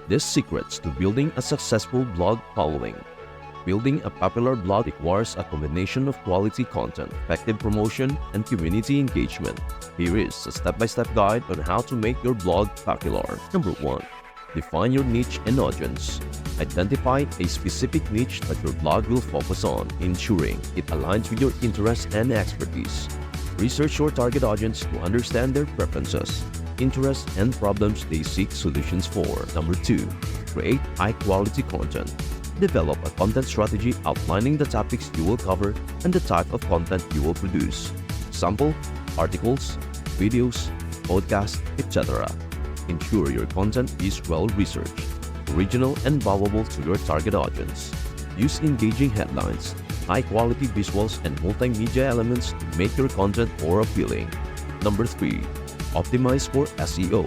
These secrets to building a successful blog following. Building a popular blog requires a combination of quality content, effective promotion, and community engagement. Here is a step-by-step guide on how to make your blog popular. Number 1. Define your niche and audience. Identify a specific niche that your blog will focus on, ensuring it aligns with your interests and expertise. Research your target audience to understand their preferences, interests, and problems they seek solutions for. Number 2. Create high-quality content. Develop a content strategy outlining the topics you will cover and the type of content you will produce. Example, articles, videos, podcasts, etc. Ensure your content is well-researched, original, and valuable to your target audience. Use engaging headlines, high-quality visuals, and multimedia elements to make your content more appealing. Number 3. Optimize for SEO.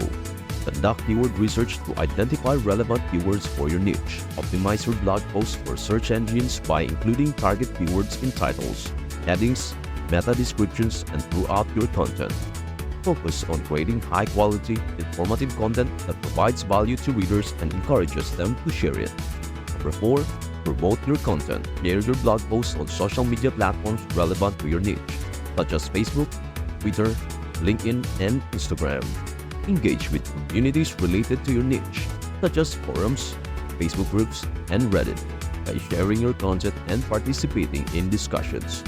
Conduct keyword research to identify relevant keywords for your niche. Optimize your blog posts for search engines by including target keywords in titles, headings, meta descriptions, and throughout your content. Focus on creating high-quality, informative content that provides value to readers and encourages them to share it. Number 4. Promote your content. Share your blog posts on social media platforms relevant to your niche, such as Facebook, Twitter, LinkedIn, and Instagram. Engage with communities related to your niche, such as forums, Facebook groups, and Reddit, by sharing your content and participating in discussions.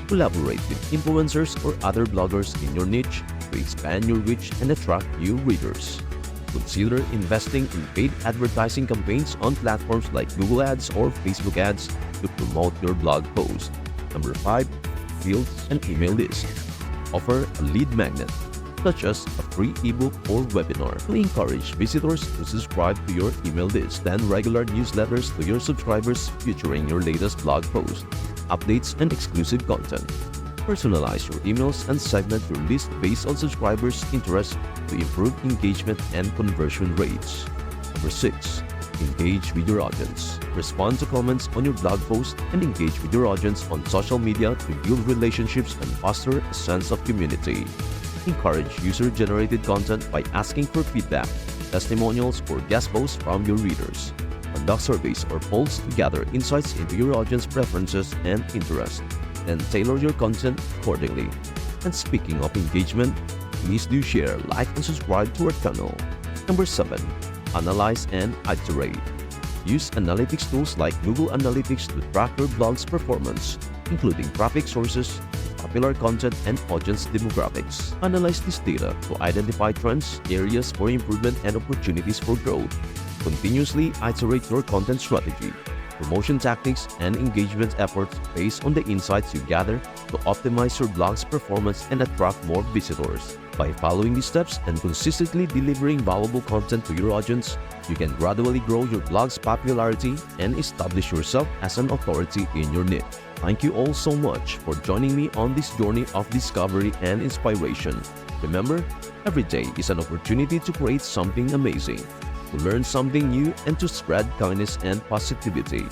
Collaborate with influencers or other bloggers in your niche to expand your reach and attract new readers. Consider investing in paid advertising campaigns on platforms like Google Ads or Facebook Ads to promote your blog post. Number 5. Build an email list. Offer a lead magnet, such as a free ebook or webinar, to encourage visitors to subscribe to your email list and regular newsletters to your subscribers featuring your latest blog posts, updates, and exclusive content. Personalize your emails and segment your list based on subscribers' interests to improve engagement and conversion rates. Number 6. Engage with your audience. Respond to comments on your blog post and engage with your audience on social media to build relationships and foster a sense of community. Encourage user-generated content by asking for feedback, testimonials, or guest posts from your readers. Conduct surveys or polls to gather insights into your audience preferences and interests, and tailor your content accordingly. And speaking of engagement, please do share, like, and subscribe to our channel. Number 7. Analyze and iterate. Use analytics tools like Google Analytics to track your blog's performance, including traffic sources, popular content, and audience demographics. Analyze this data to identify trends, areas for improvement, and opportunities for growth. Continuously iterate your content strategy, promotion tactics, and engagement efforts based on the insights you gather to optimize your blog's performance and attract more visitors. By following these steps and consistently delivering valuable content to your audience, you can gradually grow your blog's popularity and establish yourself as an authority in your niche. Thank you all so much for joining me on this journey of discovery and inspiration. Remember, every day is an opportunity to create something amazing, to learn something new, and to spread kindness and positivity.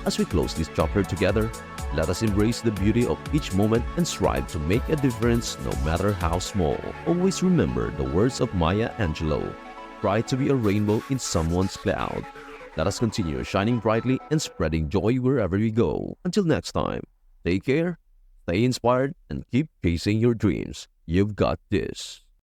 As we close this chapter together, let us embrace the beauty of each moment and strive to make a difference no matter how small. Always remember the words of Maya Angelou: try to be a rainbow in someone's cloud. Let us continue shining brightly and spreading joy wherever we go. Until next time, take care, stay inspired, and keep chasing your dreams. You've got this.